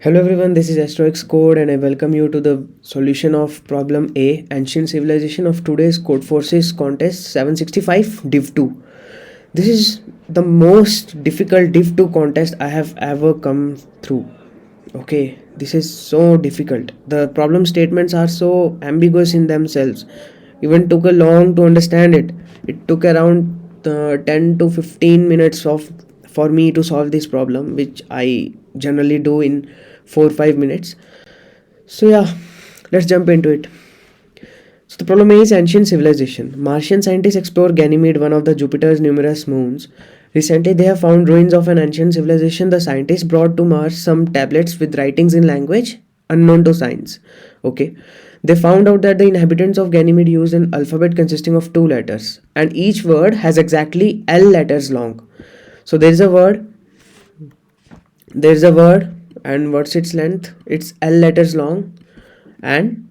Hello everyone, this is AstroX Code and I welcome you to the solution of problem A, Ancient Civilization of today's Codeforces Contest 765 Div 2. This is the most difficult Div 2 contest I have ever come through. Okay, this is so difficult. The problem statements are so ambiguous in themselves. Even took a long to understand it. It took around 10 to 15 minutes for me to solve this problem, which I generally do in 4 or 5 minutes. So yeah, let's jump into it. So the problem is ancient civilization. Martian scientists explore Ganymede, one of the Jupiter's numerous moons. Recently, they have found ruins of an ancient civilization. The scientists brought to Mars some tablets with writings in language unknown to science. Okay, they found out that the inhabitants of Ganymede used an alphabet consisting of 2 letters, and each word has exactly L letters long. So there is a word, and what's its length? It's L letters long, and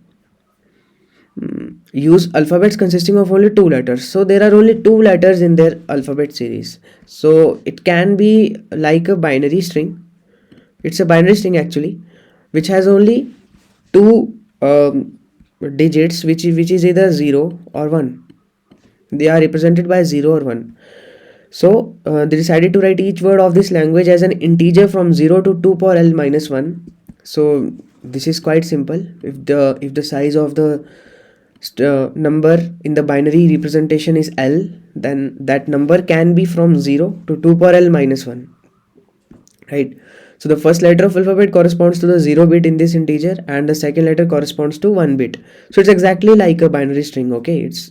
use alphabets consisting of only 2 letters. So there are only 2 letters in their alphabet series. So it can be like a binary string. It's a binary string actually, which has only two digits, which is either 0 or 1. They are represented by 0 or 1. So they decided to write each word of this language as an integer from 0 to 2 power L minus 1. So this is quite simple. If the size of the number in the binary representation is L, then that number can be from 0 to 2 power L minus 1, right? So the first letter of alphabet corresponds to the 0 bit in this integer, and the second letter corresponds to 1 bit. So it's exactly like a binary string. Okay, it's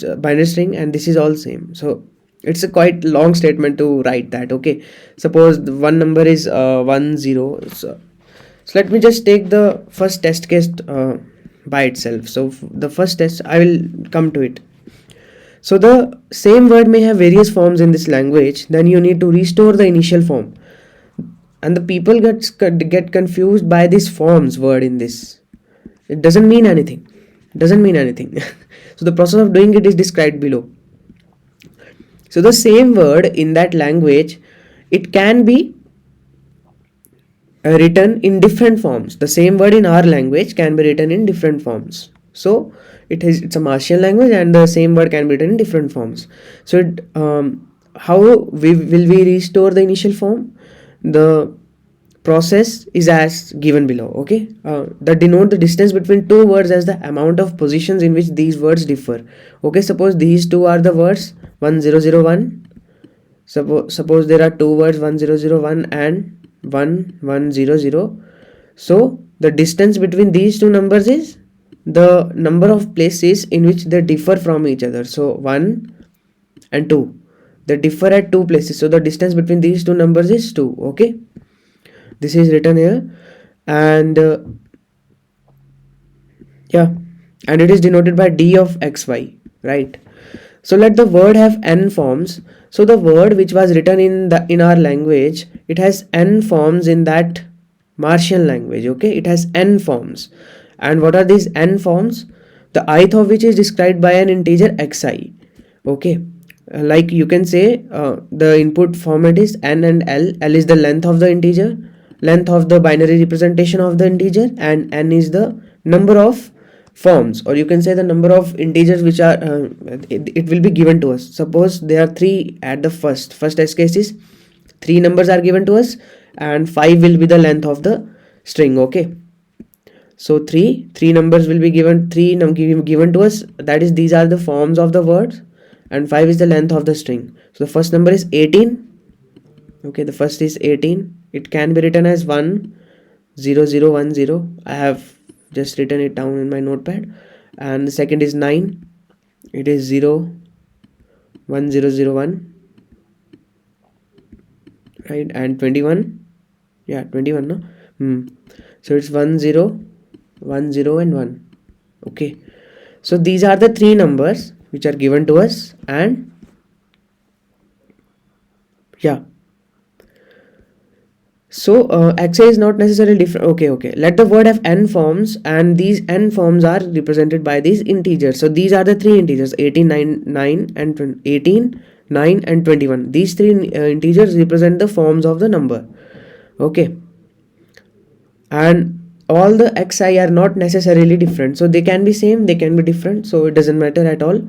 a binary string, and this is all same. So it's a quite long statement to write that. Okay, suppose the one number is 1 0. So let me just take the first test case by itself. So the first test, I will come to it. So the same word may have various forms in this language. Then you need to restore the initial form, and the people get confused by this forms word in this. It doesn't mean anything. So the process of doing it is described below. So the same word in that language, it can be written in different forms. The same word in our language can be written in different forms. So it's a Martian language, and the same word can be written in different forms. So how will we restore the initial form? The process is as given below. Okay, that denote the distance between two words as the amount of positions in which these words differ. Okay, suppose these two are the words 1001. Suppose there are two words 1001 and 1100. So the distance between these two numbers is the number of places in which they differ from each other. So 1 and 2, they differ at 2 places. So the distance between these two numbers is 2. Okay, this is written here, and and it is denoted by d of xy, right? So let the word have n forms. So the word which was written in our language, it has n forms in that Martian language. Okay, it has n forms. And what are these n forms? The ith of which is described by an integer xi. Okay, like you can say the input format is n and l. L is the length of the integer, length of the binary representation of the integer, and n is the number of forms, or you can say the number of integers which are it will be given to us. Suppose there are 3 at the first test case is 3 numbers are given to us, and 5 will be the length of the string. Okay, so three numbers will be given, given to us, that is these are the forms of the words, and 5 is the length of the string. So the first number is 18. Okay, the first is 18. It can be written as 10010. I have just written it down in my notepad. And the second is 9. It is 01001, right? And 21, 21, no? So it's 1010 and 1. Okay, so these are the 3 numbers which are given to us, and so xi is not necessarily different. Okay, let the word have n forms, and these n forms are represented by these integers. So these are the 3 integers: 18, 9 and 18, 9 and 21. These 3 integers represent the forms of the number. Okay, and all the xi are not necessarily different, so they can be same, they can be different, so it doesn't matter at all.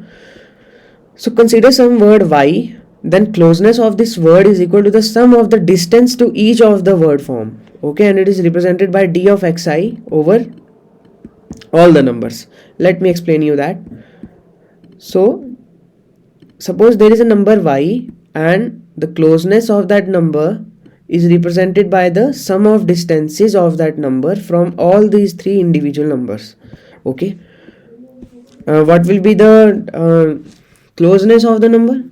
So consider some word y, then closeness of this word is equal to the sum of the distance to each of the word form. Okay, and it is represented by d of xi over all the numbers. Let me explain you that. So suppose there is a number y and the closeness of that number is represented by the sum of distances of that number from all these three individual numbers. Okay, what will be the closeness of the number?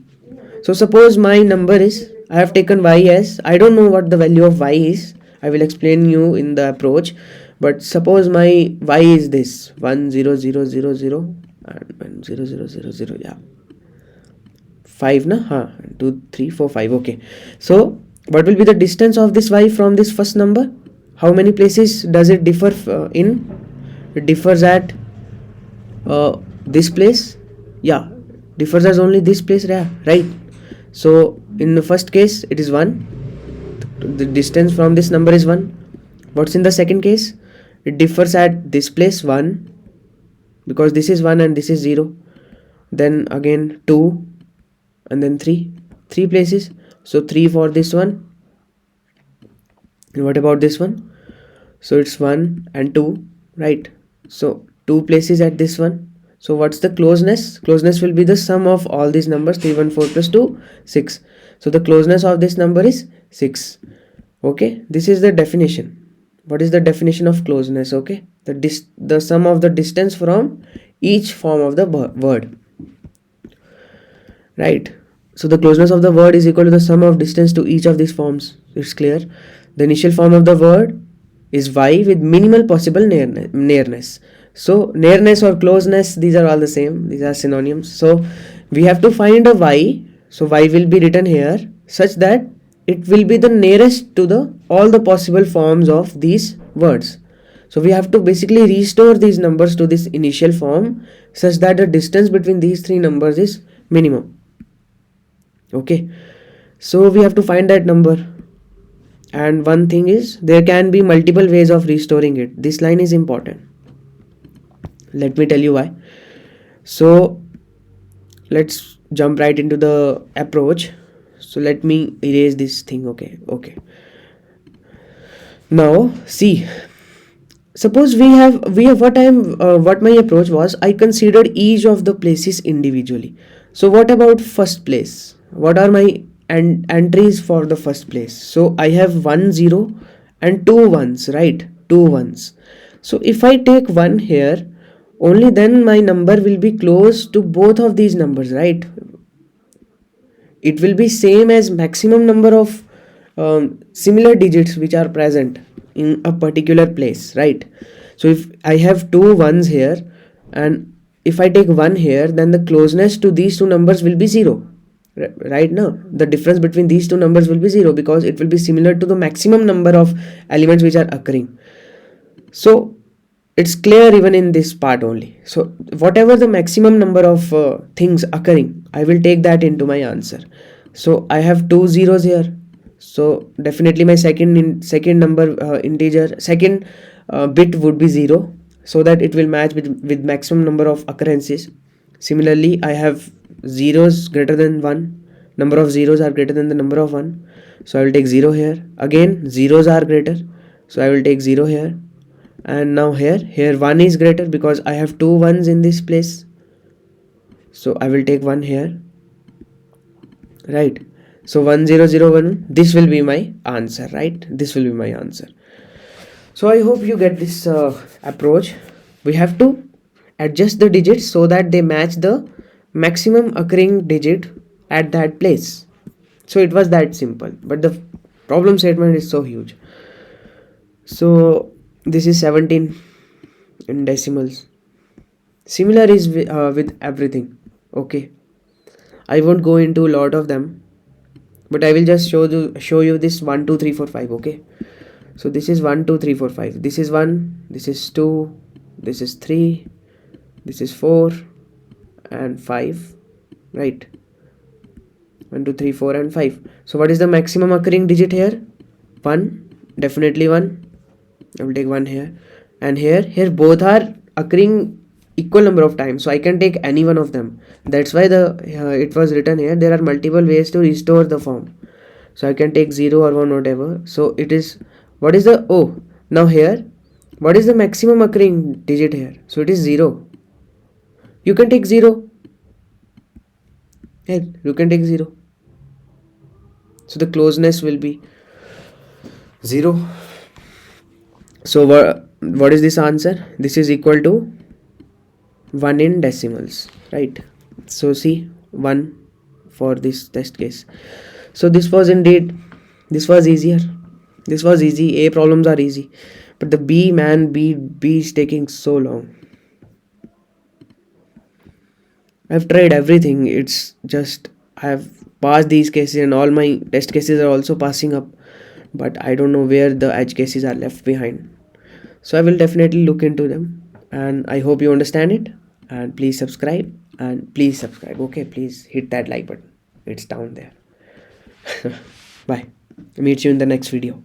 So suppose my number is, I have taken y as, I don't know what the value of y is, I will explain you in the approach, but suppose my y is this 1 0 0 0 0 and 1 0 0 0 0, yeah, 5 na, 2 3 4 5. Okay, so what will be the distance of this y from this first number? How many places does it differ in? It differs at this place, yeah, differs as only this place, right? So in the first case it is 1, the distance from this number is 1. What's in the second case? It differs at this place 1, because this is 1 and this is 0, then again 2, and then 3 places, so 3 for this one. And what about this one? So it's 1 and 2, right? So 2 places at this one. So what's the closeness? Closeness will be the sum of all these numbers, 3 1 4 plus 2 6. So the closeness of this number is 6. Okay, this is the definition. What is the definition of closeness? Okay, the sum of the distance from each form of the word, right? So the closeness of the word is equal to the sum of distance to each of these forms. It's clear. The initial form of the word is y with minimal possible nearness. So nearness or closeness, these are all the same, these are synonyms. So we have to find a y. So y will be written here such that it will be the nearest to the all the possible forms of these words. So we have to basically restore these numbers to this initial form such that the distance between these three numbers is minimum. Okay, so we have to find that number, and one thing is there can be multiple ways of restoring it. This line is important. Let me tell you why. So let's jump right into the approach. So let me erase this thing. Okay, now see, suppose we have what my approach was, I considered each of the places individually. So what about first place? What are my entries for the first place? So I have 1 0 and 2 1s, right? 2 1s. So if I take 1 here, only then my number will be close to both of these numbers, right? It will be same as maximum number of similar digits which are present in a particular place, right? So if I have 2 1s here and if I take 1 here, then the closeness to these two numbers will be 0. Right now the difference between these two numbers will be 0 because it will be similar to the maximum number of elements which are occurring. So it's clear even in this part only. So whatever the maximum number of things occurring, I will take that into my answer. So I have 2 zeros here, so definitely my second number integer, second bit would be 0, so that it will match with maximum number of occurrences. Similarly, I have zeros greater than 1, number of zeros are greater than the number of 1, so I will take 0 here. Again zeros are greater, so I will take 0 here. And now here 1 is greater because I have 2 1s in this place, so I will take 1 here, right? So 1 0 0 1, this will be my answer, right? This will be my answer. So I hope you get this approach. We have to adjust the digits so that they match the maximum occurring digit at that place. So it was that simple, but the problem statement is so huge. So this is 17 in decimals. Similar is with everything. Okay, I won't go into a lot of them, but I will just show you this 1 2 3 4 5. Okay, so this is 1 2 3 4 5. This is 1, this is 2, this is 3, this is 4 and 5, right? 1 2 3 4 and 5. So what is the maximum occurring digit here? 1, definitely 1. I will take 1 here, and here both are occurring equal number of times, so I can take any one of them. That's why it was written here there are multiple ways to restore the form. So I can take 0 or 1, whatever. So it is, what is the, oh, now here what is the maximum occurring digit here? So it is 0. You can take 0. Hey, you can take 0. So the closeness will be 0. So what is this answer? This is equal to 1 in decimals, right? So see, 1 for this test case. So this was easier. This was easy. A problems are easy, but the B, man, B is taking so long. I've tried everything. It's just I have passed these cases, and all my test cases are also passing up, but I don't know where the edge cases are left behind. So I will definitely look into them, and I hope you understand it. And please subscribe, okay? Please hit that like button. It's down there. Bye. Meet you in the next video.